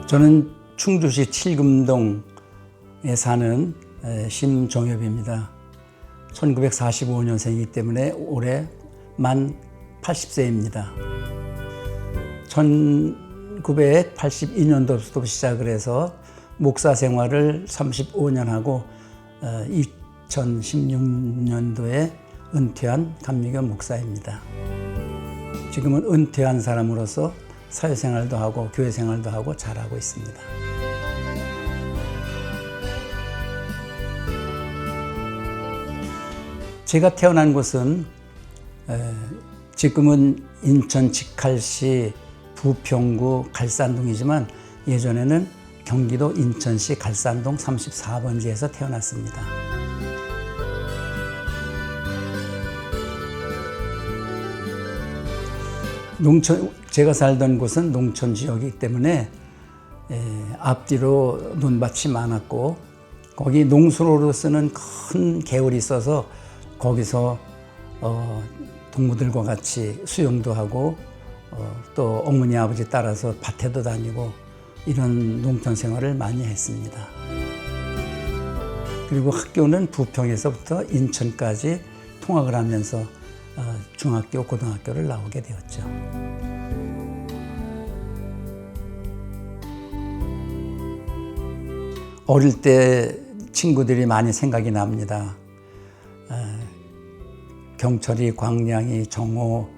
저는 충주시 칠금동에 사는 심종엽입니다. 1945년생이기 때문에 올해 만 80세입니다. 1982년도부터 시작을 해서 목사 생활을 35년 하고 2016년도에 은퇴한 감리교 목사입니다. 지금은 은퇴한 사람으로서 사회생활도 하고 교회생활도 하고 잘하고 있습니다. 제가 태어난 곳은 지금은 인천 직할시 부평구 갈산동이지만 예전에는 경기도 인천시 갈산동 34번지에서 태어났습니다. 제가 살던 곳은 농촌 지역이기 때문에 앞뒤로 논밭이 많았고 거기 농수로로 쓰는 큰 개울이 있어서 거기서 동무들과 같이 수영도 하고 또 어머니 아버지 따라서 밭에도 다니고 이런 농촌 생활을 많이 했습니다. 그리고 학교는 부평에서부터 인천까지 통학을 하면서 중학교, 고등학교를 나오게 되었죠. 어릴 때 친구들이 많이 생각이 납니다. 경철이, 광량이, 정호,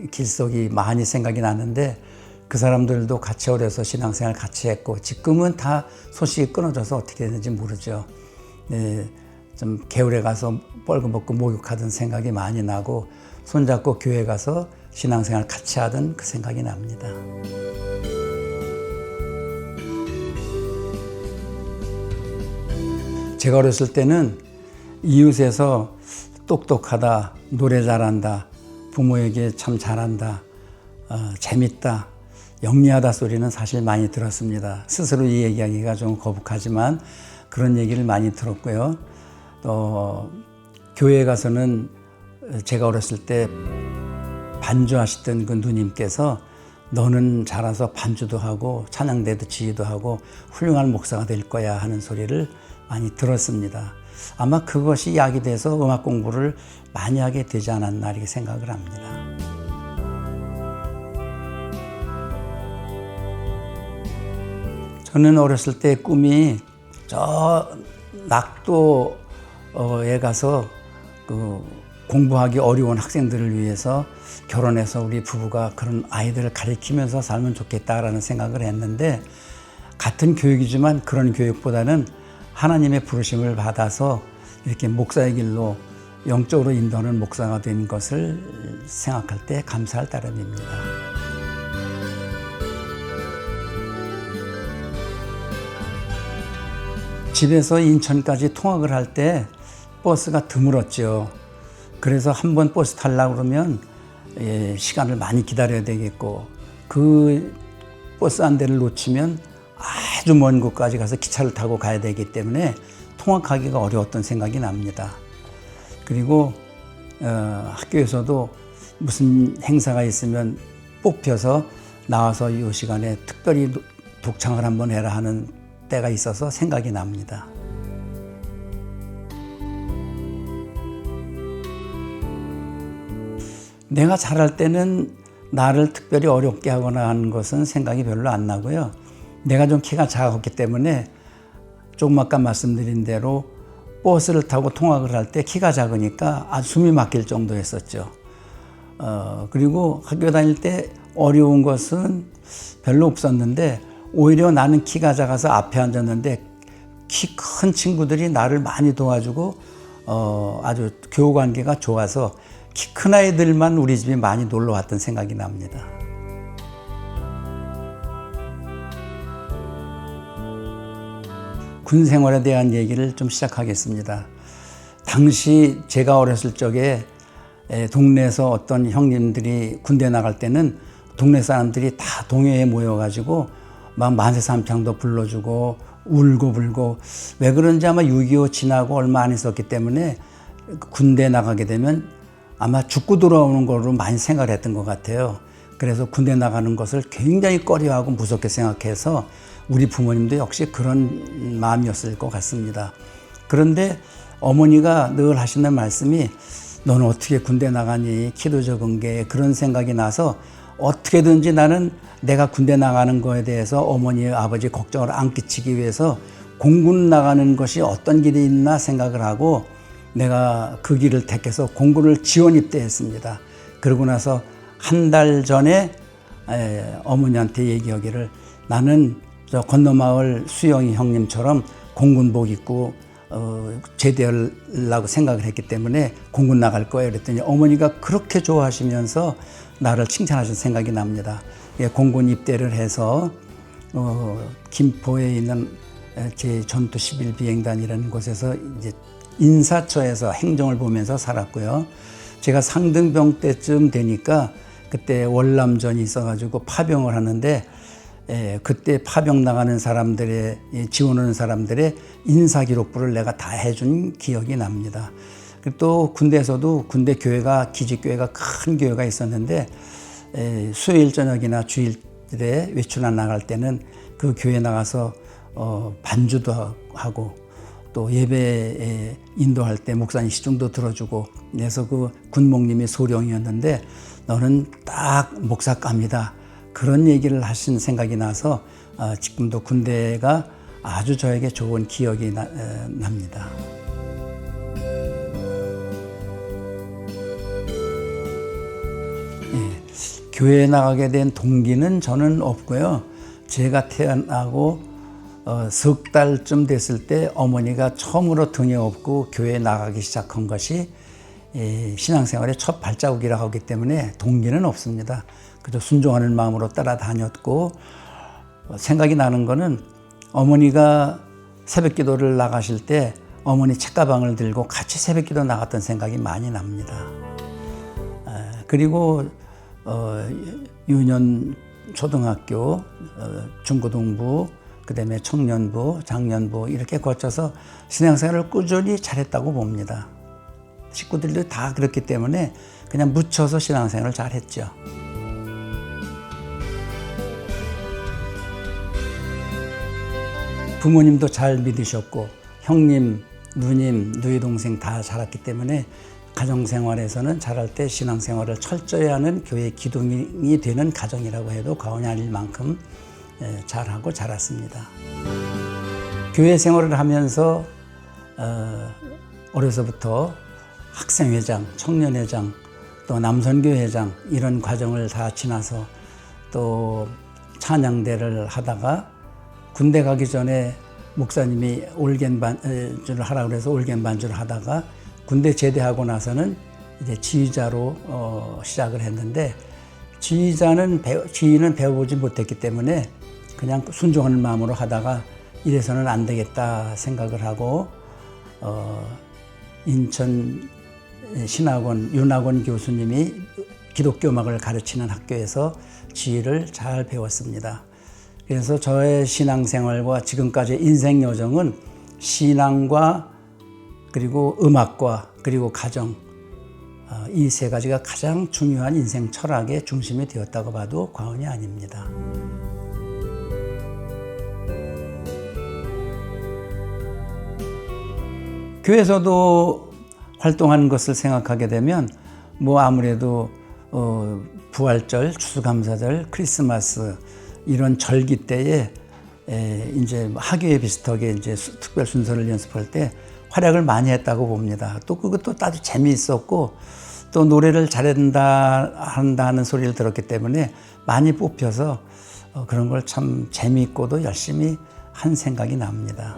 길석이 많이 생각이 나는데 그 사람들도 같이 어려서 신앙생활 같이 했고 지금은 다 소식이 끊어져서 어떻게 되는지 모르죠. 좀 개울에 가서 뻘거벗고 목욕하던 생각이 많이 나고 손잡고 교회 가서 신앙생활 같이 하던 그 생각이 납니다. 제가 어렸을 때는 이웃에서 똑똑하다, 노래 잘한다, 부모에게 참 잘한다, 재밌다, 영리하다 소리는 사실 많이 들었습니다. 스스로 이 얘기하기가 좀 거북하지만 그런 얘기를 많이 들었고요. 또 교회에 가서는 제가 어렸을 때 반주하시던 그 누님께서 너는 자라서 반주도 하고 찬양대도 지휘도 하고 훌륭한 목사가 될 거야 하는 소리를 많이 들었습니다. 아마 그것이 약이 돼서 음악 공부를 많이 하게 되지 않았나 이렇게 생각을 합니다. 저는 어렸을 때 꿈이 저 낙도에 가서 공부하기 어려운 학생들을 위해서 결혼해서 우리 부부가 그런 아이들을 가르치면서 살면 좋겠다라는 생각을 했는데 같은 교육이지만 그런 교육보다는 하나님의 부르심을 받아서 이렇게 목사의 길로 영적으로 인도하는 목사가 된 것을 생각할 때 감사할 따름입니다. 집에서 인천까지 통학을 할 때 버스가 드물었죠. 그래서 한번 버스 타려고 그러면 시간을 많이 기다려야 되겠고 그 버스 한 대를 놓치면 아주 먼 곳까지 가서 기차를 타고 가야 되기 때문에 통학하기가 어려웠던 생각이 납니다. 그리고 학교에서도 무슨 행사가 있으면 뽑혀서 나와서 이 시간에 특별히 독창을 한번 해라 하는 때가 있어서 생각이 납니다. 내가 잘할 때는 나를 특별히 어렵게 하거나 하는 것은 생각이 별로 안 나고요. 내가 좀 키가 작았기 때문에 조금 아까 말씀드린 대로 버스를 타고 통학을 할 때 키가 작으니까 아주 숨이 막힐 정도였었죠. 그리고 학교 다닐 때 어려운 것은 별로 없었는데 오히려 나는 키가 작아서 앞에 앉았는데 키 큰 친구들이 나를 많이 도와주고 아주 교우 관계가 좋아서 키 큰 아이들만 우리 집에 많이 놀러 왔던 생각이 납니다. 군 생활에 대한 얘기를 좀 시작하겠습니다. 당시 제가 어렸을 적에 동네에서 어떤 형님들이 군대 나갈 때는 동네 사람들이 다 동해에 모여가지고 막 만세삼창도 불러주고 울고불고 왜 그런지 아마 6.25 지나고 얼마 안 있었기 때문에 군대 나가게 되면 아마 죽고 돌아오는 거로 많이 생각을 했던 것 같아요. 그래서 군대 나가는 것을 굉장히 꺼려하고 무섭게 생각해서 우리 부모님도 역시 그런 마음이었을 것 같습니다. 그런데 어머니가 늘 하시는 말씀이 너는 어떻게 군대 나가니 키도 적은 게 그런 생각이 나서 어떻게든지 나는 내가 군대 나가는 거에 대해서 어머니 아버지 걱정을 안 끼치기 위해서 공군 나가는 것이 어떤 길이 있나 생각을 하고 내가 그 길을 택해서 공군을 지원 입대했습니다. 그러고 나서 한 달 전에 어머니한테 얘기하기를 나는 저 건너마을 수영이 형님처럼 공군복 입고 제대하려고 생각을 했기 때문에 공군 나갈 거예요. 그랬더니 어머니가 그렇게 좋아하시면서 나를 칭찬하신 생각이 납니다. 공군 입대를 해서 김포에 있는 제 전투 11비행단이라는 곳에서 이제 인사처에서 행정을 보면서 살았고요. 제가 상등병 때쯤 되니까 그때 월남전이 있어가지고 파병을 하는데 그때 파병 나가는 사람들의 지원하는 사람들의 인사기록부를 내가 다 해준 기억이 납니다. 그리고 또 군대에서도 군대 교회가 기지교회가 큰 교회가 있었는데 수요일 저녁이나 주일에 외출나 나갈 때는 그 교회 나가서 반주도 하고 또 예배에 인도할 때 목사님 시중도 들어주고 그래서 그 군목님이 소령이었는데 너는 딱 목사감이다. 그런 얘기를 하신 생각이 나서 지금도 군대가 아주 저에게 좋은 기억이 납니다. 교회에 나가게 된 동기는 저는 없고요. 제가 태어나고 석 달쯤 됐을 때 어머니가 처음으로 등에 업고 교회에 나가기 시작한 것이 신앙생활의 첫 발자국이라고 하기 때문에 동기는 없습니다. 그저 순종하는 마음으로 따라다녔고 생각이 나는 거는 어머니가 새벽기도를 나가실 때 어머니 책가방을 들고 같이 새벽기도 나갔던 생각이 많이 납니다. 그리고 유년 초등학교, 중고등부, 그다음에 청년부, 장년부 이렇게 거쳐서 신앙생활을 꾸준히 잘했다고 봅니다. 식구들도 다 그렇기 때문에 그냥 묻혀서 신앙생활을 잘했죠. 부모님도 잘 믿으셨고 형님, 누님, 누이 동생 다 자랐기 때문에 가정생활에서는 자랄 때 신앙생활을 철저히 하는 교회 기둥이 되는 가정이라고 해도 과언이 아닐 만큼 잘하고 자랐습니다. 교회 생활을 하면서 어려서부터 학생회장, 청년회장, 또 남선교회장 이런 과정을 다 지나서 또 찬양대를 하다가 군대 가기 전에 목사님이 올겐 반주를 하라고 해서 올겐 반주를 하다가 군대 제대하고 나서는 이제 지휘자로 시작을 했는데 지휘는 배워보지 못했기 때문에 그냥 순종하는 마음으로 하다가 이래서는 안 되겠다 생각을 하고 인천 신학원 윤학원 교수님이 기독교 음악을 가르치는 학교에서 지휘를 잘 배웠습니다. 그래서 저의 신앙생활과 지금까지의 인생 여정은 신앙과 그리고 음악과 그리고 가정 이 세 가지가 가장 중요한 인생 철학의 중심이 되었다고 봐도 과언이 아닙니다. 교회에서도 활동하는 것을 생각하게 되면 뭐 아무래도 부활절, 추수감사절, 크리스마스 이런 절기 때에 이제 학교에 비슷하게 이제 특별 순서를 연습할 때 활약을 많이 했다고 봅니다. 또 그것도 아주 재미있었고 또 노래를 한다는 소리를 들었기 때문에 많이 뽑혀서 그런 걸 참 재미있고도 열심히 한 생각이 납니다.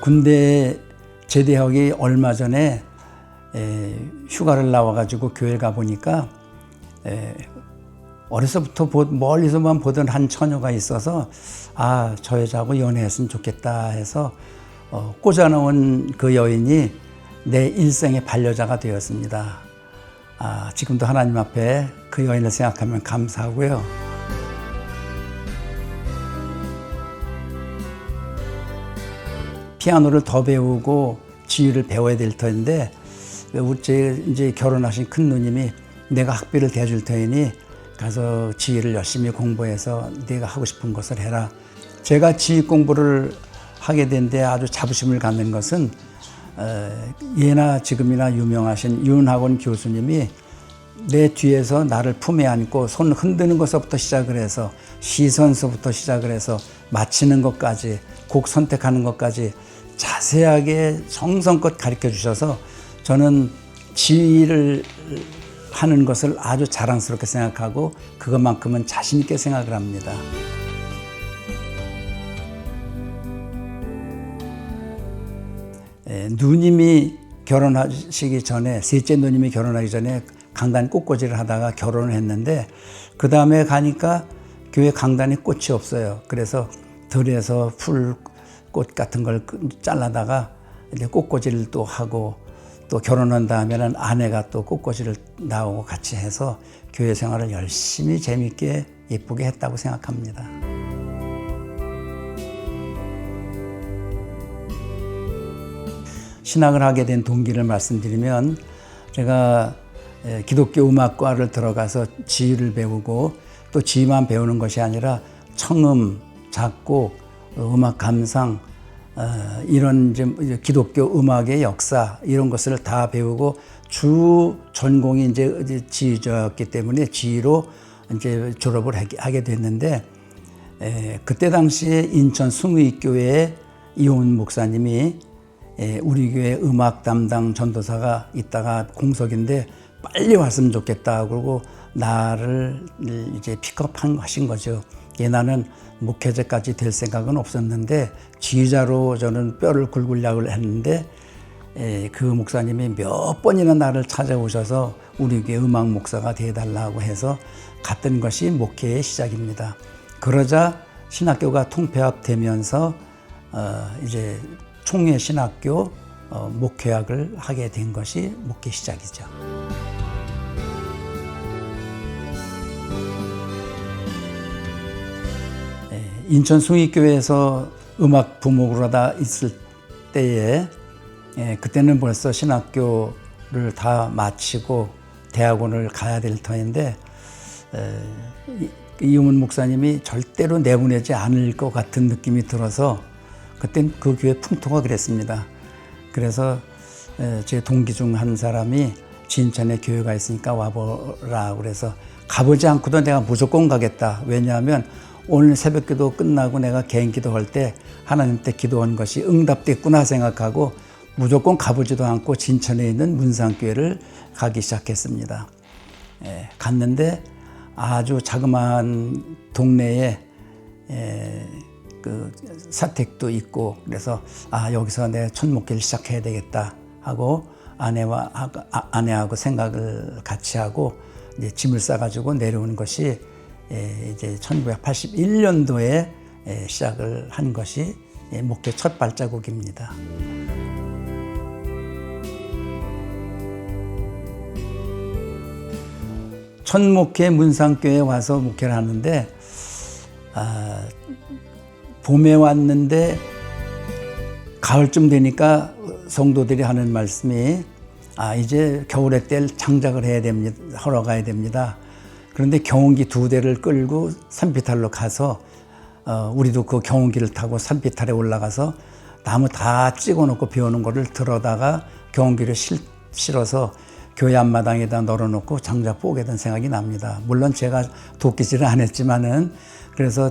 군대 제대하기 얼마 전에 휴가를 나와가지고 교회 가보니까 어려서부터 멀리서만 보던 한 처녀가 있어서 저 여자하고 연애했으면 좋겠다 해서 꽂아놓은 그 여인이 내 일생의 반려자가 되었습니다. 지금도 하나님 앞에 그 여인을 생각하면 감사하고요. 피아노를 더 배우고 지휘를 배워야 될 터인데 이제 결혼하신 큰 누님이 내가 학비를 대줄 테니 가서 지휘를 열심히 공부해서 네가 하고 싶은 것을 해라. 제가 지휘 공부를 하게 된 데 아주 자부심을 갖는 것은 예나 지금이나 유명하신 윤학원 교수님이 내 뒤에서 나를 품에 안고 손 흔드는 것부터 시작을 해서 시선서부터 시작을 해서 마치는 것까지 곡 선택하는 것까지 자세하게 정성껏 가르쳐 주셔서 저는 지휘를 하는 것을 아주 자랑스럽게 생각하고 그것만큼은 자신 있게 생각을 합니다. 누님이 결혼하시기 전에, 셋째 누님이 결혼하기 전에 강단 꽃꽂이를 하다가 결혼을 했는데 그 다음에 가니까 교회 강단에 꽃이 없어요. 그래서 들에서 풀꽃 같은 걸 잘라다가 이제 꽃꽂이를 또 하고 또 결혼한 다음에는 아내가 또 꽃꽂이를 나오고 같이 해서 교회 생활을 열심히 재밌게 예쁘게 했다고 생각합니다. 신학을 하게 된 동기를 말씀드리면 제가 기독교 음악과를 들어가서 지휘를 배우고 또 지휘만 배우는 것이 아니라 청음, 작곡, 음악 감상 이런 기독교 음악의 역사 이런 것을 다 배우고 주 전공이 이제 지휘자였기 때문에 지휘로 이제 졸업을 하게 됐는데 그때 당시에 인천 숭의교회에 이호은 목사님이 우리 교회 음악 담당 전도사가 있다가 공석인데 빨리 왔으면 좋겠다 그러고 나를 이제 픽업하신 거죠. 나는 목회자까지 될 생각은 없었는데 지휘자로 저는 뼈를 굵으려고 했는데 그 목사님이 몇 번이나 나를 찾아오셔서 우리 교회 음악 목사가 되어달라고 해서 갔던 것이 목회의 시작입니다. 그러자 신학교가 통폐합되면서 이제 총회 신학교 목회학을 하게 된 것이 목회 시작이죠. 인천 숭의교회에서 음악 부목으로 하다 있을 때에 그때는 벌써 신학교를 다 마치고 대학원을 가야 될 터인데 이호은 목사님이 절대로 내보내지 않을 것 같은 느낌이 들어서 그땐 그 교회 풍토가 그랬습니다. 그래서 제 동기 중 한 사람이 진천에 교회가 있으니까 와보라 그래서 가보지 않고도 내가 무조건 가겠다. 왜냐하면 오늘 새벽기도 끝나고 내가 개인 기도할 때 하나님께 기도한 것이 응답됐구나 생각하고 무조건 가보지도 않고 진천에 있는 문상교회를 가기 시작했습니다. 갔는데 아주 자그마한 동네에 그 사택도 있고 그래서 여기서 내 첫 목회를 시작해야 되겠다 하고 아내하고 생각을 같이 하고 이제 짐을 싸가지고 내려오는 것이 이제 1981년도에 시작을 한 것이 목회 첫 발자국입니다. 첫 목회 문상교회에 와서 목회를 하는데 봄에 왔는데 가을쯤 되니까 성도들이 하는 말씀이 이제 겨울에 뗄 장작을 해야 됩니다. 하러 가야 됩니다. 그런데 경운기 2대를 끌고 산비탈로 가서 우리도 그 경운기를 타고 산비탈에 올라가서 나무 다 찍어놓고 비오는 거를 들어다가 경운기를 실어서 교회 앞마당에다 널어놓고 장작 뽀게 된 생각이 납니다. 물론 제가 돕기질은 안 했지만은 그래서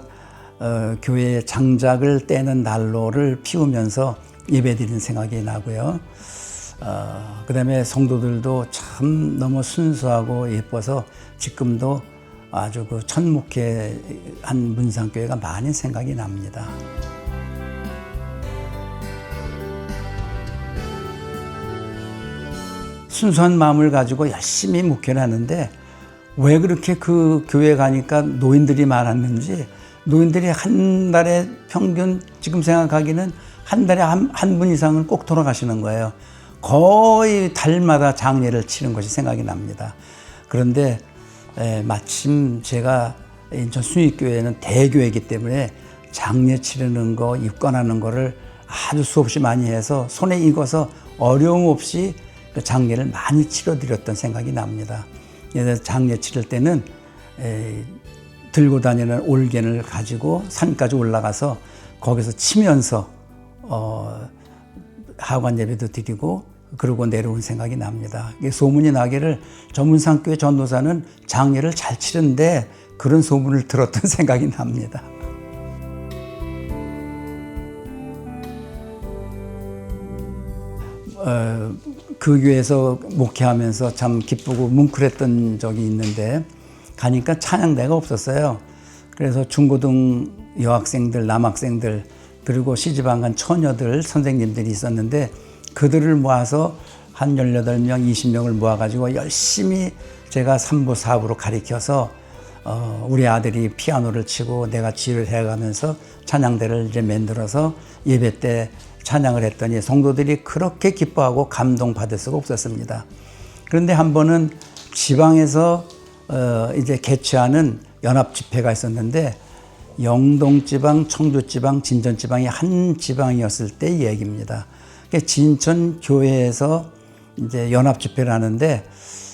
교회에 장작을 떼는 난로를 피우면서 예배드리는 생각이 나고요. 그 다음에 성도들도 참 너무 순수하고 예뻐서 지금도 아주 그 천목회한 문상교회가 많이 생각이 납니다. 순수한 마음을 가지고 열심히 목회를 하는데 왜 그렇게 그 교회 가니까 노인들이 많았는지 노인들이 한 달에 평균 지금 생각하기는 한 달에 한 분 이상은 꼭 돌아가시는 거예요. 거의 달마다 장례를 치는 것이 생각이 납니다. 그런데 마침 제가 인천 숭의교회는 대교회이기 때문에 장례 치르는 거, 입관하는 거를 아주 수없이 많이 해서 손에 익어서 어려움 없이 그 장례를 많이 치러드렸던 생각이 납니다. 예를 들어 장례 치를 때는 들고 다니는 올겐을 가지고 산까지 올라가서 거기서 치면서 하관 예배도 드리고 그러고 내려온 생각이 납니다. 소문이 나기를 저문상교회 전도사는 장례를 잘 치는데 그런 소문을 들었던 생각이 납니다. 그 교회에서 목회하면서 참 기쁘고 뭉클했던 적이 있는데 가니까 찬양대가 없었어요. 그래서 중고등 여학생들, 남학생들 그리고 시집 안 간 처녀들 선생님들이 있었는데 그들을 모아서 한 18명, 20명을 모아가지고 열심히 제가 3부, 4부로 가리켜서 우리 아들이 피아노를 치고 내가 지휘를 해가면서 찬양대를 이제 만들어서 예배 때 찬양을 했더니 성도들이 그렇게 기뻐하고 감동받을 수가 없었습니다. 그런데 한 번은 지방에서 이제 개최하는 연합 집회가 있었는데 영동지방, 청주지방, 진천지방이 한 지방이었을 때 얘기입니다. 진천 교회에서 이제 연합 집회를 하는데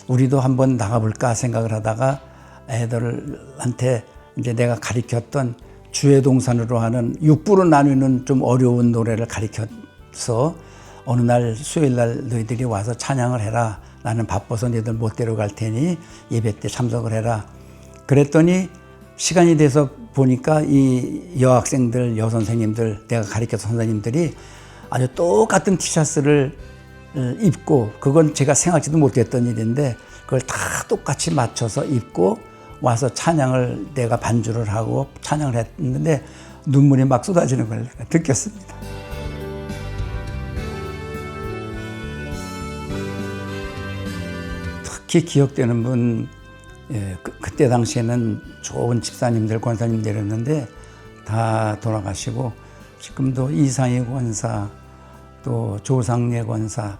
우리도 한번 나가볼까 생각을 하다가 애들한테 이제 내가 가르쳤던 주의 동산으로 하는 6부로 나누는 좀 어려운 노래를 가르쳐서 어느 날 수요일 날 너희들이 와서 찬양을 해라. 나는 바빠서 너희들 못 데려갈 테니 예배 때 참석을 해라. 그랬더니 시간이 돼서 보니까 이 여학생들, 여선생님들, 내가 가르쳐서 선생님들이 아주 똑같은 티셔츠를 입고 그건 제가 생각지도 못했던 일인데 그걸 다 똑같이 맞춰서 입고 와서 찬양을 내가 반주를 하고 찬양을 했는데 눈물이 막 쏟아지는 걸 내가 느꼈습니다. 특히 기억되는 분, 그때 당시에는 좋은 집사님들, 권사님들이었는데 다 돌아가시고 지금도 이상희 권사, 또 조상래 권사,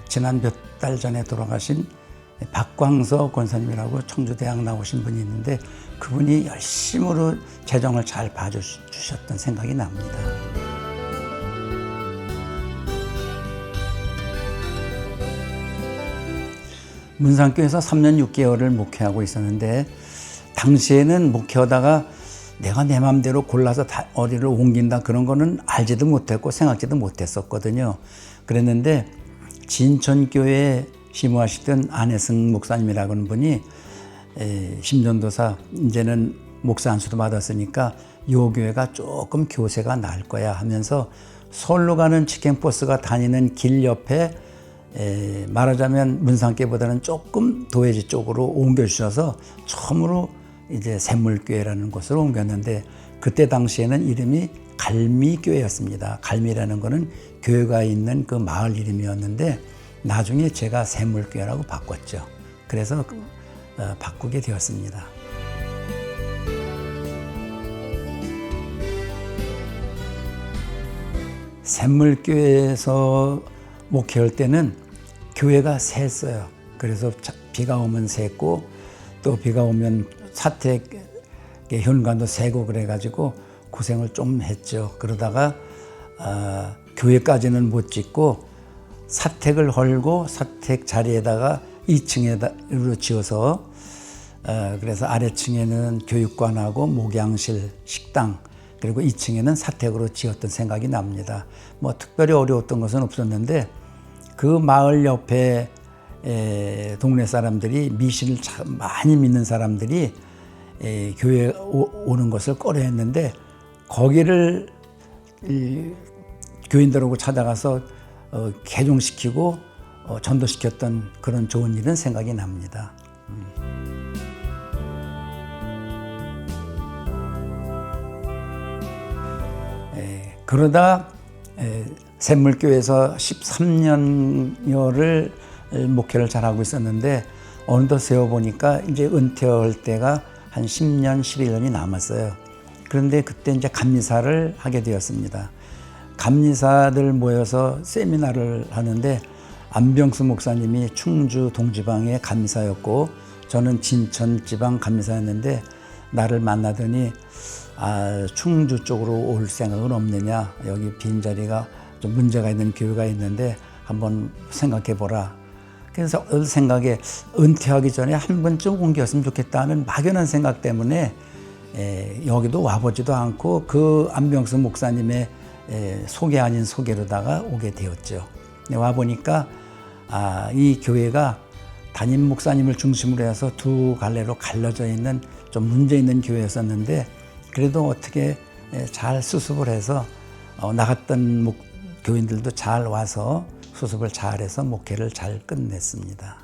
지난 몇 달 전에 돌아가신 박광서 권사님이라고 청주대학 나오신 분이 있는데 그분이 열심으로 재정을 잘 봐주셨던 생각이 납니다. 문상교에서 3년 6개월을 목회하고 있었는데 당시에는 목회하다가 내가 내 마음대로 골라서 어디를 옮긴다 그런 거는 알지도 못했고 생각지도 못했었거든요. 그랬는데 진천교회 심호하시던 안혜승 목사님이라고 하는 분이 심전도사 이제는 목사 안수도 받았으니까 요 교회가 조금 교세가 나을 거야 하면서 서울로 가는 직행버스가 다니는 길 옆에 말하자면 문상교보다는 조금 도회지 쪽으로 옮겨주셔서 처음으로 이제 샘물교회라는 곳으로 옮겼는데 그때 당시에는 이름이 갈미교회였습니다. 갈미라는 거는 교회가 있는 그 마을 이름이었는데 나중에 제가 샘물교회라고 바꿨죠. 그래서 바꾸게 되었습니다. 샘물교회에서 목회할 때는 교회가 샜어요. 그래서 비가 오면 샜고 또 비가 오면 사택 현관도 새고 그래가지고 고생을 좀 했죠. 그러다가 교회까지는 못 짓고 사택을 헐고 사택 자리에다가 2층으로 지어서 그래서 아래층에는 교육관하고 목양실, 식당 그리고 2층에는 사택으로 지었던 생각이 납니다. 뭐 특별히 어려웠던 것은 없었는데 그 마을 옆에 동네 사람들이 미신을 참 많이 믿는 사람들이 교회에 오는 것을 꺼려했는데 거기를 교인들하고 찾아가서 개종시키고 전도시켰던 그런 좋은 일은 생각이 납니다. 그러다 샘물교회에서 13년여를 목회를 잘하고 있었는데 어느덧 세어보니까 이제 은퇴할 때가 한 10년, 11년이 남았어요. 그런데 그때 이제 감리사를 하게 되었습니다. 감리사들 모여서 세미나를 하는데 안병수 목사님이 충주 동지방의 감리사였고 저는 진천 지방 감리사였는데 나를 만나더니 충주 쪽으로 올 생각은 없느냐, 여기 빈자리가 좀 문제가 있는 교회가 있는데 한번 생각해 보라. 그래서 생각에 은퇴하기 전에 한 번쯤 옮겼으면 좋겠다는 막연한 생각 때문에 여기도 와보지도 않고 그 안병수 목사님의 소개 아닌 소개로다가 오게 되었죠. 와보니까 이 교회가 담임 목사님을 중심으로 해서 두 갈래로 갈라져 있는 좀 문제 있는 교회였었는데 그래도 어떻게 잘 수습을 해서 나갔던 교인들도 잘 와서 수습을 잘해서 목회를 잘 끝냈습니다.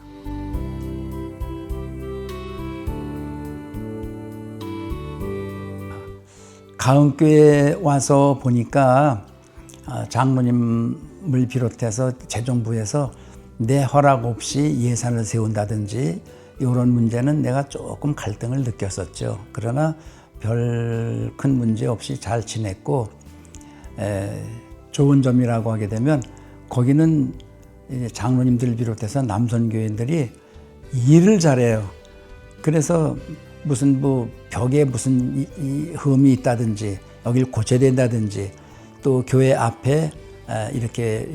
가은교회 와서 보니까 장로님을 비롯해서 재정부에서 내 허락 없이 예산을 세운다든지 이런 문제는 내가 조금 갈등을 느꼈었죠. 그러나 별 큰 문제 없이 잘 지냈고 좋은 점이라고 하게 되면 거기는 장로님들 비롯해서 남선교인들이 일을 잘해요. 그래서 무슨 벽에 무슨 흠이 있다든지 여길 고쳐야 된다든지 또 교회 앞에 이렇게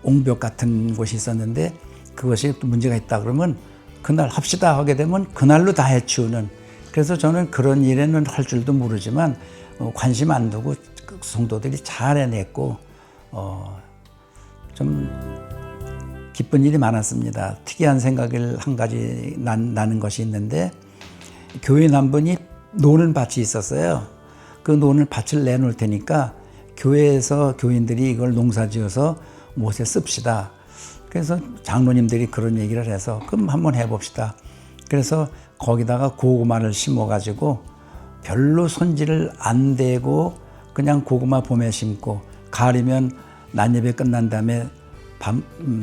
옹벽 같은 곳이 있었는데 그것이 또 문제가 있다 그러면 그날 합시다 하게 되면 그날로 다 해치우는, 그래서 저는 그런 일에는 할 줄도 모르지만 관심 안 두고 성도들이 잘 해냈고 좀 기쁜 일이 많았습니다. 특이한 생각을 한 가지 나는 것이 있는데 교회 남분이 노는 밭이 있었어요. 그 노는 밭을 내놓을 테니까 교회에서 교인들이 이걸 농사지어서 못에 씁시다. 그래서 장로님들이 그런 얘기를 해서 그럼 한번 해봅시다. 그래서 거기다가 고구마를 심어가지고 별로 손질을 안 대고 그냥 고구마 봄에 심고 가을이면 난예배 끝난 다음에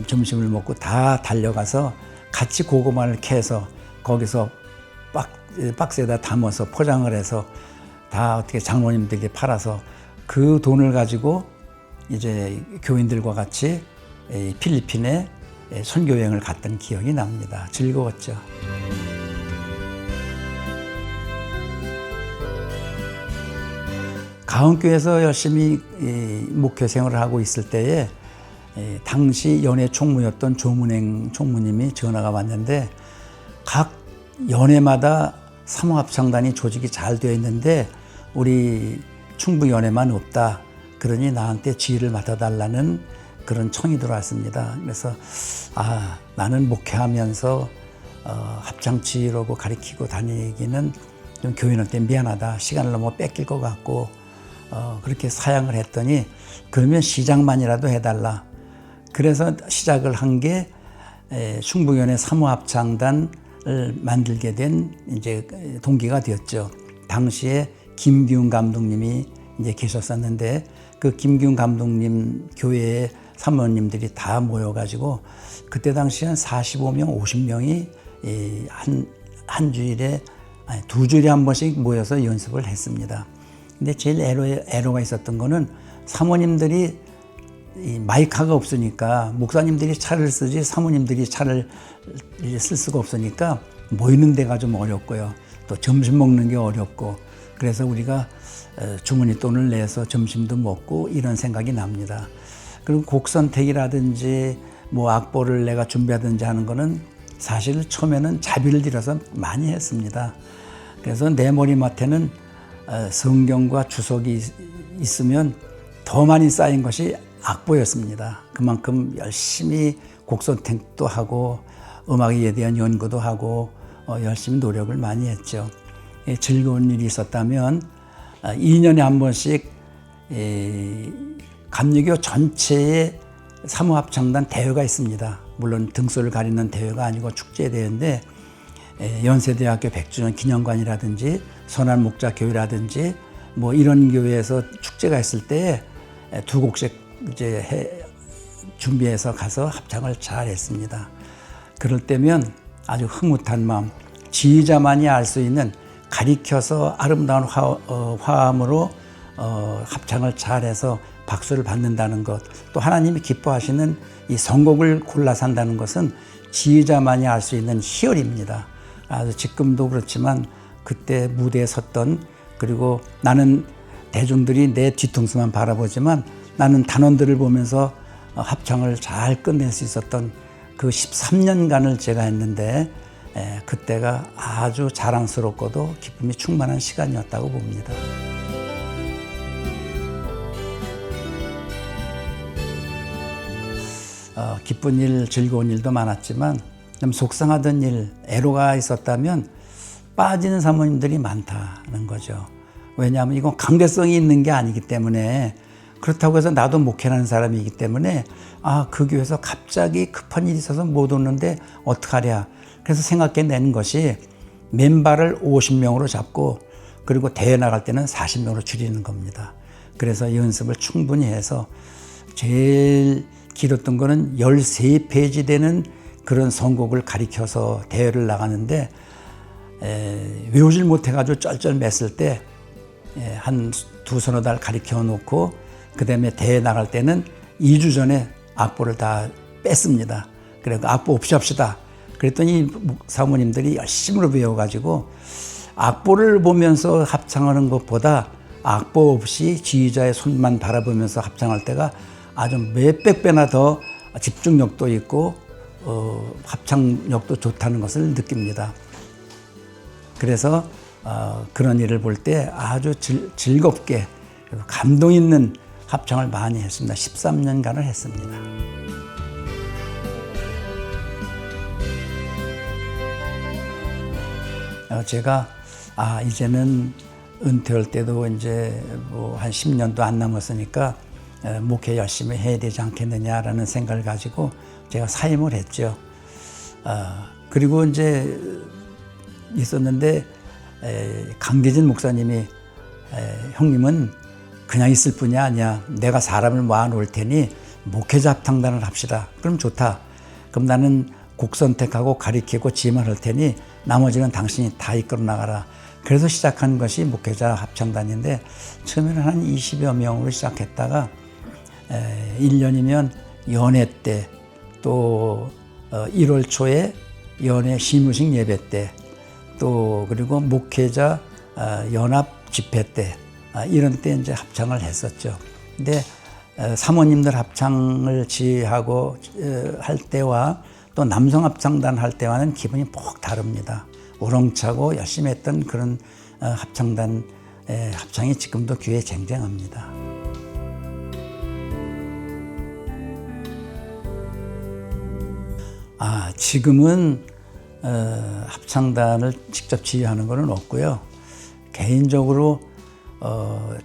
점심을 먹고 다 달려가서 같이 고구마를 캐서 거기서 박스에다 담아서 포장을 해서 다 어떻게 장로님들이 팔아서 그 돈을 가지고 이제 교인들과 같이 필리핀에 선교여행을 갔던 기억이 납니다. 즐거웠죠. 가은교회에서 열심히 목회 생활을 하고 있을 때에 당시 연회 총무였던 조문행 총무님이 전화가 왔는데 각 연회마다 사모합창단이 조직이 잘 되어 있는데 우리 충북연회만 없다. 그러니 나한테 지휘를 맡아달라는 그런 청이 들어왔습니다. 그래서 나는 목회하면서 합창지휘라고 가르치고 다니기는 좀 교인한테 미안하다. 시간을 너무 뺏길 것 같고 그렇게 사양을 했더니 그러면 시작만이라도 해달라. 그래서 시작을 한 게 충북연회 사모합창단을 만들게 된 이제 동기가 되었죠. 당시에 김기훈 감독님이 이제 계셨었는데 그 김기훈 감독님 교회에 사모님들이 다 모여가지고 그때 당시에 한 45명, 50명이 한 주일에 두 주일에 한 번씩 모여서 연습을 했습니다. 근데 제일 애로가 있었던 거는 사모님들이 마이크가 없으니까 목사님들이 차를 쓰지 사모님들이 차를 쓸 수가 없으니까 모이는 데가 좀 어렵고요. 또 점심 먹는 게 어렵고 그래서 우리가 주머니 돈을 내서 점심도 먹고 이런 생각이 납니다. 그리고 곡 선택이라든지 악보를 내가 준비하든지 하는 거는 사실 처음에는 자비를 들여서 많이 했습니다. 그래서 내 머리맡에는 성경과 주석이 있으면 더 많이 쌓인 것이 악보였습니다. 그만큼 열심히 곡 선택도 하고 음악에 대한 연구도 하고 열심히 노력을 많이 했죠. 즐거운 일이 있었다면 2년에 한 번씩 감리교 전체의 사모합창단 대회가 있습니다. 물론 등소를 가리는 대회가 아니고 축제대회인데 연세대학교 100주년 기념관이라든지 선한목자교회라든지 이런 교회에서 축제가 있을 때 두 곡씩 이제 준비해서 가서 합창을 잘 했습니다. 그럴 때면 아주 흐뭇한 마음, 지휘자만이 알 수 있는 가리켜서 아름다운 화음으로 합창을 잘해서 박수를 받는다는 것, 또 하나님이 기뻐하시는 이 선곡을 골라 산다는 것은 지휘자만이 알 수 있는 희열입니다. 아주 지금도 그렇지만 그때 무대에 섰던, 그리고 나는 대중들이 내 뒤통수만 바라보지만 나는 단원들을 보면서 합창을 잘 끝낼 수 있었던 그 13년간을 제가 했는데 그때가 아주 자랑스럽고도 기쁨이 충만한 시간이었다고 봅니다. 기쁜 일, 즐거운 일도 많았지만 좀 속상하던 일, 애로가 있었다면 빠지는 사모님들이 많다는 거죠. 왜냐하면 이건 강제성이 있는 게 아니기 때문에, 그렇다고 해서 나도 목회하는 사람이기 때문에 그 교회에서 갑자기 급한 일이 있어서 못 오는데 어떡하랴. 그래서 생각해낸 것이 멤버를 50명으로 잡고 그리고 대회 나갈 때는 40명으로 줄이는 겁니다. 그래서 이 연습을 충분히 해서 제일 길었던 거는 13페이지 되는 그런 선곡을 가리켜서 대회를 나가는데 외우질 못해가지고 쩔쩔맸을 때 한 두서너 달 가리켜 놓고 그 다음에 대회 나갈 때는 2주 전에 악보를 다 뺐습니다. 그래서 악보 없이 합시다. 그랬더니 사모님들이 열심히 배워가지고 악보를 보면서 합창하는 것보다 악보 없이 지휘자의 손만 바라보면서 합창할 때가 아주 몇백 배나 더 집중력도 있고 합창력도 좋다는 것을 느낍니다. 그래서 그런 일을 볼 때 아주 즐겁게 감동 있는 합창을 많이 했습니다. 13년간을 했습니다. 제가 이제는 은퇴할 때도 이제 뭐 한 10년도 안 남았으니까 목회 열심히 해야 되지 않겠느냐라는 생각을 가지고 제가 사임을 했죠. 그리고 이제 있었는데 강대진 목사님이 형님은 그냥 있을 뿐이 아니야. 내가 사람을 모아놓을 테니 목회자 합창단을 합시다. 그럼 좋다. 그럼 나는 곡 선택하고 가리키고 지휘만 할 테니 나머지는 당신이 다 이끌어 나가라. 그래서 시작한 것이 목회자 합창단인데 처음에는 한 20여 명으로 시작했다가 1년이면 연회 때 또 1월 초에 연회 시무식 예배 때 또 그리고 목회자 연합 집회 때 이런 때 이제 합창을 했었죠. 근데 사모님들 합창을 지휘하고 할 때와 또 남성 합창단 할 때와는 기분이 퍽 다릅니다. 우렁차고 열심히 했던 그런 합창단 합창이 지금도 귀에 쟁쟁합니다. 지금은 합창단을 직접 지휘하는 것은 없고요. 개인적으로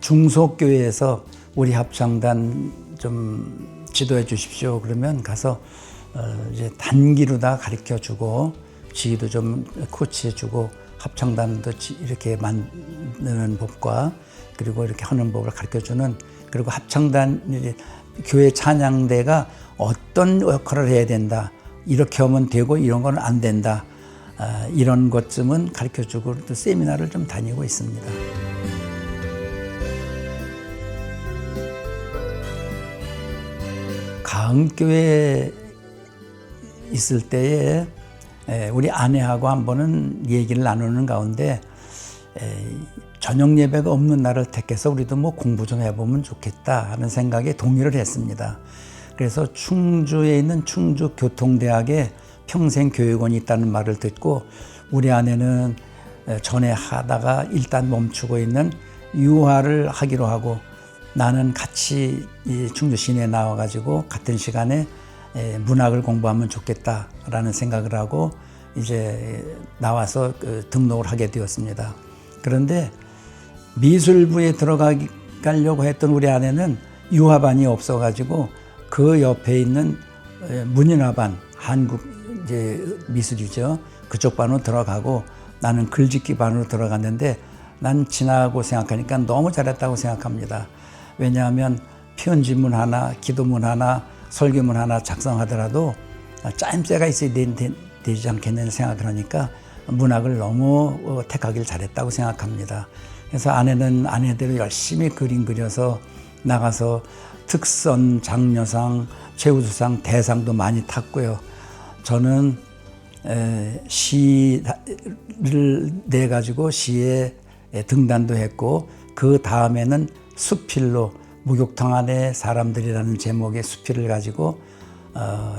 중소교회에서 우리 합창단 좀 지도해 주십시오. 그러면 가서 이제 단기로 다 가르쳐 주고 지휘도 좀 코치해 주고 합창단도 이렇게 만드는 법과 그리고 이렇게 하는 법을 가르쳐 주는, 그리고 합창단 교회 찬양대가 어떤 역할을 해야 된다. 이렇게 하면 되고 이런 건 안 된다. 이런 것쯤은 가르쳐 주고 또 세미나를 좀 다니고 있습니다. 가흥교회에 있을 때에 우리 아내하고 한 번은 얘기를 나누는 가운데 저녁 예배가 없는 날을 택해서 우리도 뭐 공부 좀 해보면 좋겠다 하는 생각에 동의를 했습니다. 그래서 충주에 있는 충주교통대학에 평생교육원이 있다는 말을 듣고 우리 아내는 전에 하다가 일단 멈추고 있는 유화를 하기로 하고 나는 같이 이 충주 시내에 나와가지고 같은 시간에 문학을 공부하면 좋겠다라는 생각을 하고 이제 나와서 등록을 하게 되었습니다. 그런데 미술부에 들어가려고 했던 우리 아내는 유화반이 없어가지고 그 옆에 있는 문인화반, 한국 이제 미술이죠. 그쪽 반으로 들어가고 나는 글짓기 반으로 들어갔는데 난 지나고 생각하니까 너무 잘했다고 생각합니다. 왜냐하면 편지문 하나, 기도문 하나, 설교문 하나 작성하더라도 짜임새가 있어야 되지 않겠는 생각을 하니까 문학을 너무 택하길 잘했다고 생각합니다. 그래서 아내는 아내대로 열심히 그림 그려서 나가서 특선, 장려상, 최우수상, 대상도 많이 탔고요. 저는 시를 내가지고 시에 등단도 했고 그 다음에는 수필로 목욕탕 안에 사람들이라는 제목의 수필을 가지고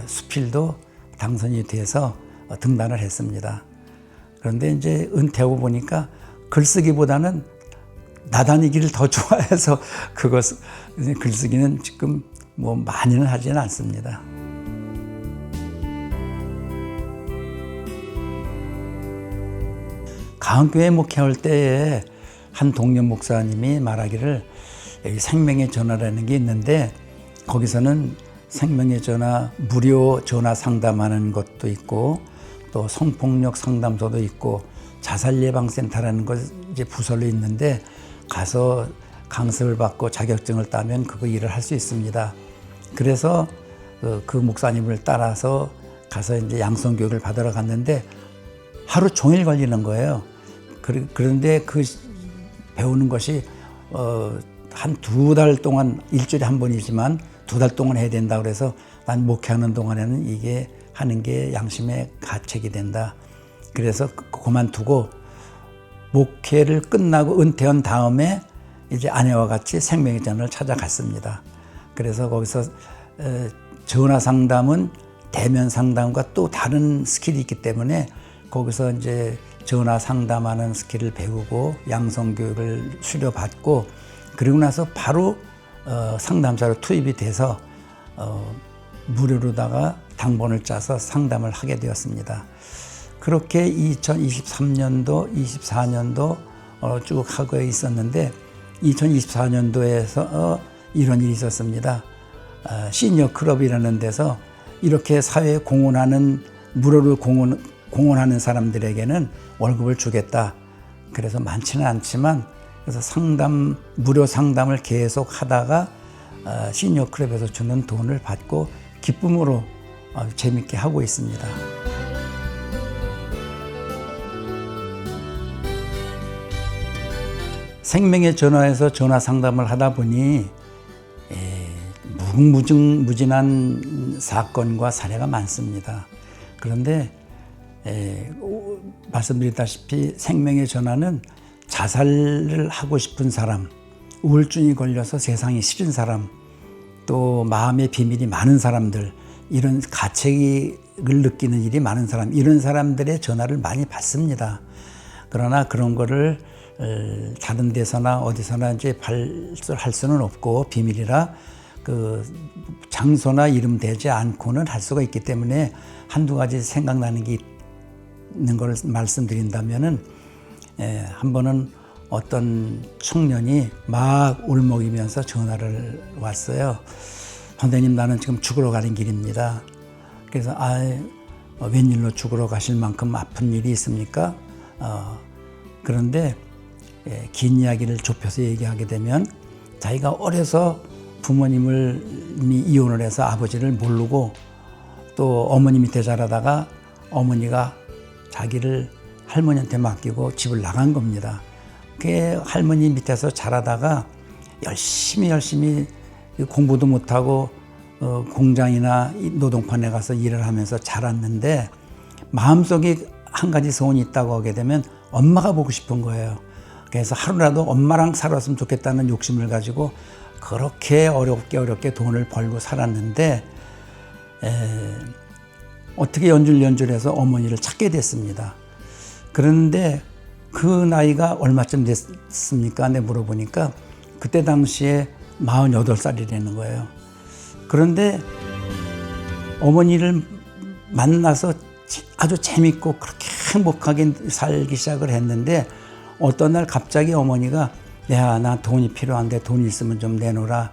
수필도 당선이 돼서 등단을 했습니다. 그런데 이제 은퇴하고 보니까 글쓰기보다는 나다니기를 더 좋아해서 글쓰기는 지금 뭐 많이는 하지는 않습니다. 가은교회 목회할 때에 한 동료 목사님이 말하기를 생명의 전화라는 게 있는데 거기서는 생명의 전화 무료 전화 상담하는 것도 있고 또 성폭력 상담소도 있고 자살예방센터라는 것 이제 부설로 있는데 가서 강습을 받고 자격증을 따면 그거 일을 할 수 있습니다. 그래서 그 목사님을 따라서 가서 이제 양성교육을 받으러 갔는데 하루 종일 걸리는 거예요. 그런데 그 배우는 것이 한 2달 동안 일주일에 한 번이지만 2달 동안 해야 된다 그래서 난 목회하는 동안에는 이게 하는 게 양심의 가책이 된다. 그래서 그만두고 목회를 끝나고 은퇴한 다음에 이제 아내와 같이 생명의 전화를 찾아갔습니다. 그래서 거기서 전화 상담은 대면 상담과 또 다른 스킬이 있기 때문에 거기서 이제 전화 상담하는 스킬을 배우고 양성 교육을 수료받고 그리고 나서 바로 상담사로 투입이 돼서 무료로다가 당번을 짜서 상담을 하게 되었습니다. 그렇게 2023년도, 24년도 쭉 하고 있었는데 2024년도에서 이런 일이 있었습니다. 시니어 클럽이라는 데서 이렇게 사회에 공헌하는 무료로 공헌하는 사람들에게는 월급을 주겠다. 그래서 많지는 않지만 그래서 무료 상담을 계속 하다가 시니어 클럽에서 주는 돈을 받고 기쁨으로 재밌게 하고 있습니다. 생명의 전화에서 전화 상담을 하다 보니 무궁무진한 사건과 사례가 많습니다. 그런데 말씀드렸다시피 생명의 전화는 자살을 하고 싶은 사람, 우울증이 걸려서 세상이 싫은 사람, 또 마음의 비밀이 많은 사람들, 이런 가책을 느끼는 일이 많은 사람, 이런 사람들의 전화를 많이 받습니다. 그러나 그런 거를 다른 데서나 어디서나 이제 발설할 수는 없고 비밀이라 그 장소나 이름 대지 않고는 할 수가 있기 때문에 한두 가지 생각나는 게 있는 걸 말씀드린다면은 한 번은 어떤 청년이 막 울먹이면서 전화를 왔어요. 선생님, 나는 지금 죽으러 가는 길입니다. 그래서 웬일로 죽으러 가실 만큼 아픈 일이 있습니까? 그런데 긴 이야기를 좁혀서 얘기하게 되면 자기가 어려서 부모님이 이혼을 해서 아버지를 모르고 또 어머니 밑에 자라다가 어머니가 자기를 할머니한테 맡기고 집을 나간 겁니다. 그 할머니 밑에서 자라다가 열심히 공부도 못하고 공장이나 노동판에 가서 일을 하면서 자랐는데 마음속에 한 가지 소원이 있다고 하게 되면 엄마가 보고 싶은 거예요. 그래서 하루라도 엄마랑 살았으면 좋겠다는 욕심을 가지고 그렇게 어렵게 돈을 벌고 살았는데 어떻게 연줄연줄해서 어머니를 찾게 됐습니다. 그런데 그 나이가 얼마쯤 됐습니까? 내가 물어보니까 그때 당시에 48살이라는 거예요. 그런데 어머니를 만나서 아주 재밌고 그렇게 행복하게 살기 시작을 했는데 어떤 날 갑자기 어머니가 야, 나 돈이 필요한데 돈 있으면 좀 내놓으라.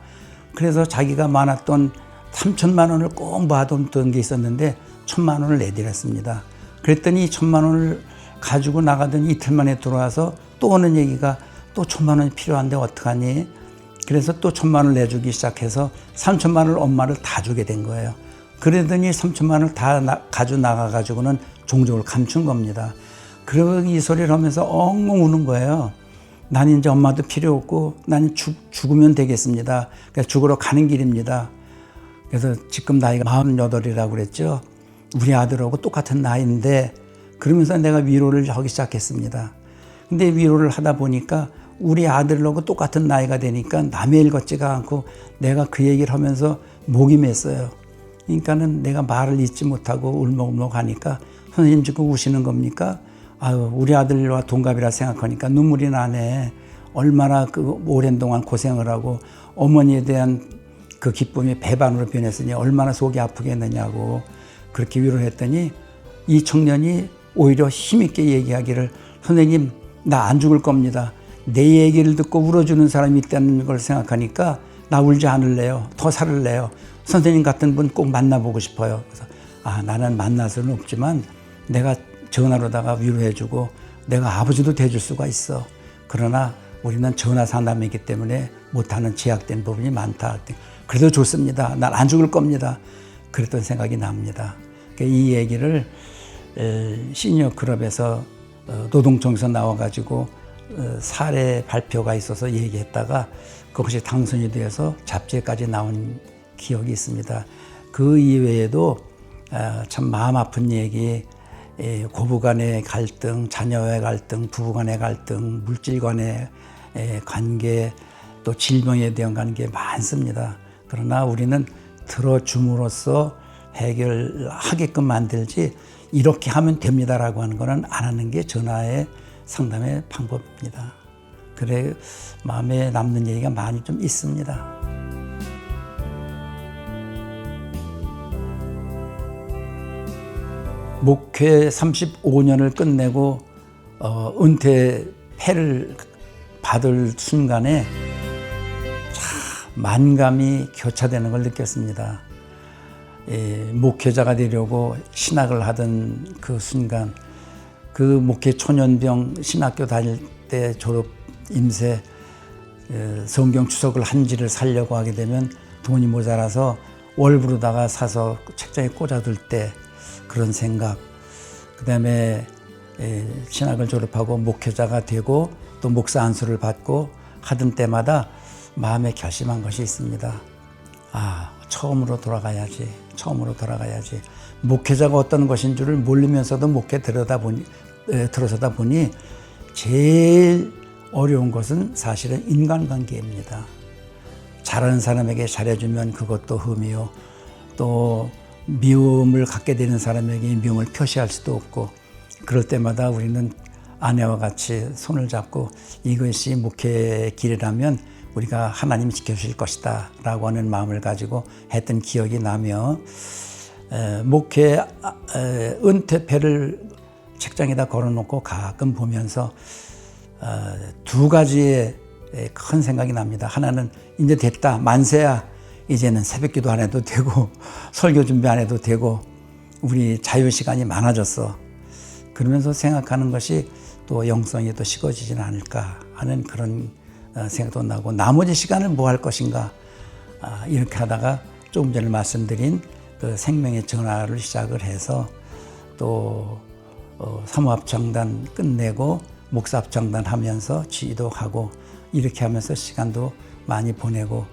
그래서 자기가 많았던 3천만 원을 꼭 모아뒀던 게 있었는데 1,000만 원을 내드렸습니다. 그랬더니 1,000만 원을 가지고 나가더니 이틀 만에 들어와서 또 오는 얘기가 또 1,000만 원이 필요한데 어떡하니? 그래서 또 1,000만 원을 내주기 시작해서 3천만 원을 엄마를 다 주게 된 거예요. 그러더니 3천만 원을 다 가지고 나가가지고는 종족을 감춘 겁니다. 그러고 이 소리를 하면서 엉엉 우는 거예요. 난 이제 엄마도 필요 없고 나는 죽으면 되겠습니다. 그러니까 죽으러 가는 길입니다. 그래서 지금 나이가 48이라고 그랬죠. 우리 아들하고 똑같은 나이인데 그러면서 내가 위로를 하기 시작했습니다. 근데 위로를 하다 보니까 우리 아들하고 똑같은 나이가 되니까 남의 일 같지가 않고 내가 그 얘기를 하면서 목이 맸어요. 그러니까는 내가 말을 잇지 못하고 울먹울먹 하니까 선생님 지금 우시는 겁니까? 아유, 우리 아들과 동갑이라 생각하니까 눈물이 나네. 얼마나 그 오랜 동안 고생을 하고 어머니에 대한 그 기쁨이 배반으로 변했으니 얼마나 속이 아프겠느냐고 그렇게 위로를 했더니 이 청년이 오히려 힘있게 얘기하기를 선생님 나 안 죽을 겁니다. 내 얘기를 듣고 울어주는 사람이 있다는 걸 생각하니까 나 울지 않을래요. 더 살을래요. 선생님 같은 분 꼭 만나보고 싶어요. 그래서 나는 만날 수는 없지만 내가 전화로다가 위로해주고 내가 아버지도 돼줄 수가 있어. 그러나 우리는 전화 상담이기 때문에 못하는 제약된 부분이 많다. 그래도 좋습니다. 난 안 죽을 겁니다. 그랬던 생각이 납니다. 이 얘기를 시니어 클럽에서 노동청에서 나와가지고 사례 발표가 있어서 얘기했다가 그것이 당선이 되어서 잡지에까지 나온 기억이 있습니다. 그 이외에도 참 마음 아픈 얘기, 고부 간의 갈등, 자녀의 갈등, 부부 간의 갈등, 물질 간의 관계, 또 질병에 대한 관계 많습니다. 그러나 우리는 들어줌으로써 해결하게끔 만들지 이렇게 하면 됩니다라고 하는 것은 안 하는 게 전화의 상담의 방법입니다. 그래 마음에 남는 얘기가 많이 좀 있습니다. 목회 35년을 끝내고 은퇴패를 받을 순간에 참 만감이 교차되는 걸 느꼈습니다. 목회자가 되려고 신학을 하던 그 순간, 그 목회 초년병 신학교 다닐 때 졸업 임세 성경 추석을 한 지를 살려고 하게 되면 돈이 모자라서 월부로다가 사서 책장에 꽂아둘 때 그런 생각, 그 다음에 신학을 졸업하고 목회자가 되고 또 목사 안수를 받고 하던 때마다 마음에 결심한 것이 있습니다. 처음으로 돌아가야지. 목회자가 어떤 것인 줄을 모르면서도 목회 들어서다 보니 제일 어려운 것은 사실은 인간관계입니다. 잘하는 사람에게 잘해주면 그것도 흠이요. 또 미움을 갖게 되는 사람에게 미움을 표시할 수도 없고, 그럴 때마다 우리는 아내와 같이 손을 잡고 이것이 목회의 길이라면 우리가 하나님이 지켜주실 것이다 라고 하는 마음을 가지고 했던 기억이 나며, 목회 은퇴패를 책장에다 걸어놓고 가끔 보면서 두 가지의 큰 생각이 납니다. 하나는 이제 됐다, 만세야, 이제는 새벽기도 안 해도 되고 설교 준비 안 해도 되고 우리 자유시간이 많아졌어. 그러면서 생각하는 것이 또 영성이 또 식어지지는 않을까 하는 그런 생각도 나고, 나머지 시간을 뭐 할 것인가, 이렇게 하다가 조금 전에 말씀드린 그 생명의 전화를 시작을 해서 또 사모합창단 끝내고 목사합창단 하면서 지도하고 이렇게 하면서 시간도 많이 보내고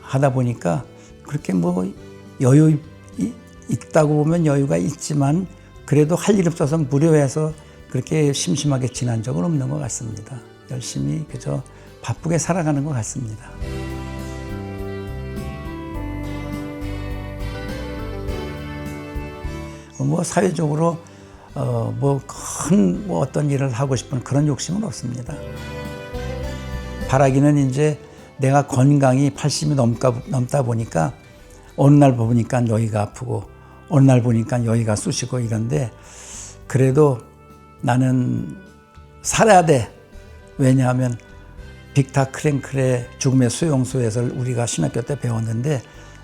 하다 보니까 그렇게 뭐 여유 있다고 보면 여유가 있지만 그래도 할 일 없어서 무료해서 그렇게 심심하게 지난 적은 없는 것 같습니다. 열심히 그저 바쁘게 살아가는 것 같습니다. 뭐 사회적으로 큰 어떤 일을 하고 싶은 그런 욕심은 없습니다. 바라기는 이제 내가 건강이 80이 넘다 보니까 어느 날 보니까 여기가 아프고 어느 날 보니까 여기가 쑤시고 이런데, 그래도 나는 살아야 돼. 왜냐하면 빅터 크랭클의 죽음의 수용소에서 우리가 신학교 때 배웠는데,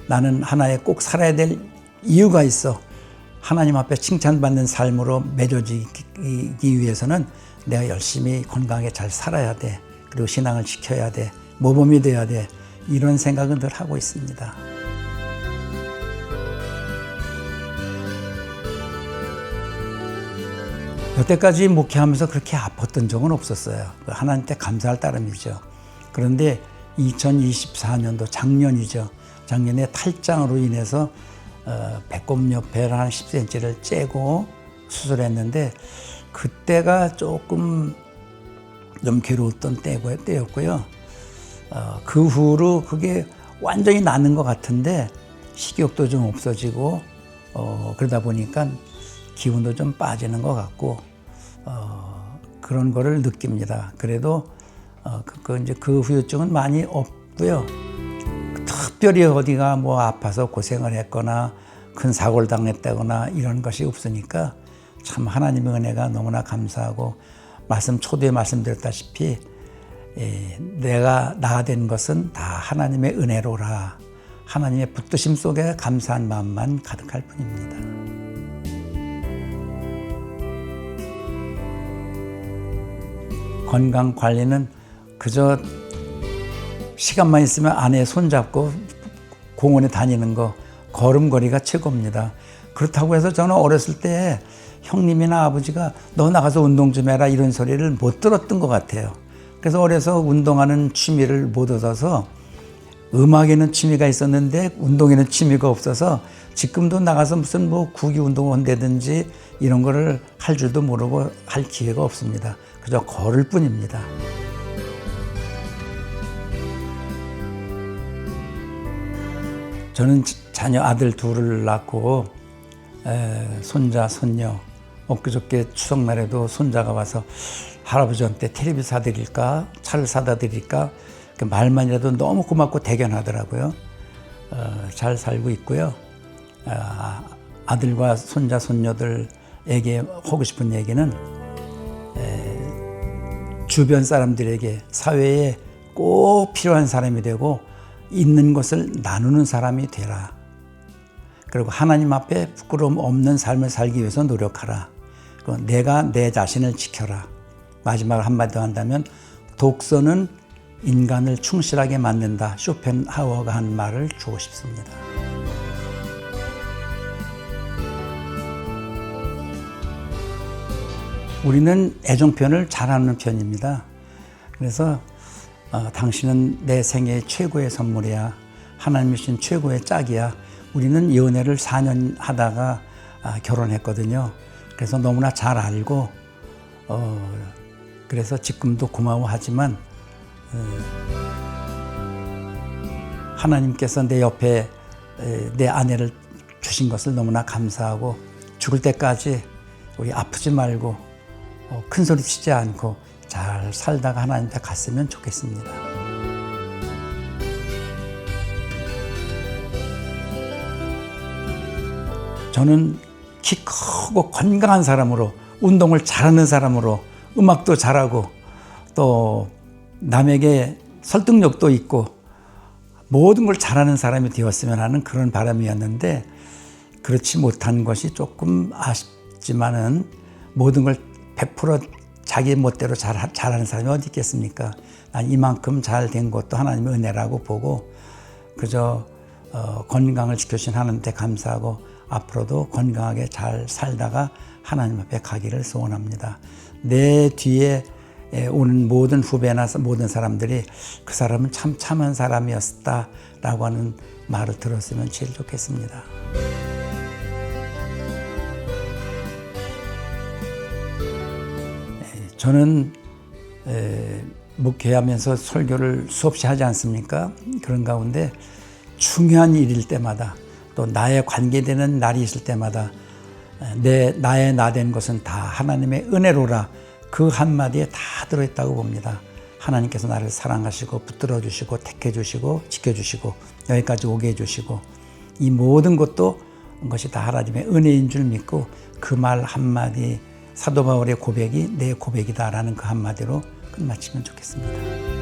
나는 하나의 꼭 살아야 될 이유가 있어. 하나님 앞에 칭찬받는 삶으로 맺어지기 위해서는 내가 열심히 건강하게 잘 살아야 돼. 그리고 신앙을 지켜야 돼. 모범이 돼야 돼. 이런 생각은 늘 하고 있습니다. 여태까지 목회하면서 그렇게 아팠던 적은 없었어요. 하나님께 감사할 따름이죠. 그런데 2024년도 작년이죠. 작년에 탈장으로 인해서 배꼽옆에 한 10cm를 째고 수술했는데, 그때가 조금 좀 괴로웠던 때였고요. 그 후로 그게 완전히 낫는 것 같은데 식욕도 좀 없어지고 그러다 보니까 기운도 좀 빠지는 것 같고 그런 거를 느낍니다. 그래도 이제 그 후유증은 많이 없고요. 특별히 어디가 뭐 아파서 고생을 했거나 큰 사고를 당했다거나 이런 것이 없으니까 참 하나님의 은혜가 너무나 감사하고 초두에 말씀드렸다시피 내가 나된 것은 다 하나님의 은혜로라. 하나님의 붙드심 속에 감사한 마음만 가득할 뿐입니다. 건강 관리는 그저 시간만 있으면 아내 손잡고 공원에 다니는 거, 걸음걸이가 최고입니다. 그렇다고 해서 저는 어렸을 때 형님이나 아버지가 너 나가서 운동 좀 해라 이런 소리를 못 들었던 것 같아요. 그래서 어려서 운동하는 취미를 못 얻어서 음악에는 취미가 있었는데 운동에는 취미가 없어서 지금도 나가서 무슨 뭐 구기 운동을 한다든지 이런 거를 할 줄도 모르고 할 기회가 없습니다. 그저 걸을 뿐입니다. 저는 자녀 아들 둘을 낳고 손자, 손녀 엊그저께 추석날에도 손자가 와서 할아버지한테 텔레비 사드릴까 차를 사다 드릴까 그 말만이라도 너무 고맙고 대견하더라고요. 잘 살고 있고요. 아들과 손자, 손녀들에게 하고 싶은 얘기는 주변 사람들에게 사회에 꼭 필요한 사람이 되고 있는 것을 나누는 사람이 되라. 그리고 하나님 앞에 부끄러움 없는 삶을 살기 위해서 노력하라. 그리고 내가 내 자신을 지켜라. 마지막으로 한마디 더 한다면 독서는 인간을 충실하게 만든다. 쇼펜하우어가 한 말을 주고 싶습니다. 우리는 애정 표현을 잘하는 편입니다. 그래서 당신은 내 생애의 최고의 선물이야. 하나님이 주신 최고의 짝이야. 우리는 연애를 4년 하다가 결혼했거든요. 그래서 너무나 잘 알고 그래서 지금도 고마워하지만 하나님께서 내 옆에 내 아내를 주신 것을 너무나 감사하고 죽을 때까지 우리 아프지 말고 큰 소리 치지 않고 잘 살다가 하나님 앞에 갔으면 좋겠습니다. 저는 키 크고 건강한 사람으로 운동을 잘하는 사람으로 음악도 잘하고 또 남에게 설득력도 있고 모든 걸 잘하는 사람이 되었으면 하는 그런 바람이었는데 그렇지 못한 것이 조금 아쉽지만은 모든 걸 100% 자기 멋대로 잘하는 사람이 어디 있겠습니까? 난 이만큼 잘 된 것도 하나님의 은혜라고 보고 그저 건강을 지켜주신 하나님께 감사하고 앞으로도 건강하게 잘 살다가 하나님 앞에 가기를 소원합니다. 내 뒤에 오는 모든 후배나 모든 사람들이 그 사람은 참 참한 사람이었다라고 하는 말을 들었으면 제일 좋겠습니다. 저는 목회하면서 설교를 수없이 하지 않습니까? 그런 가운데 중요한 일일 때마다 또 나에 관계되는 날이 있을 때마다 나의 나된 것은 다 하나님의 은혜로라 그 한마디에 다 들어있다고 봅니다. 하나님께서 나를 사랑하시고 붙들어 주시고 택해 주시고 지켜주시고 여기까지 오게 해주시고 이 모든 것도 것이 다 하나님의 은혜인 줄 믿고 그 말 한마디 사도 바울의 고백이 내 고백이다라는 그 한마디로 끝마치면 좋겠습니다.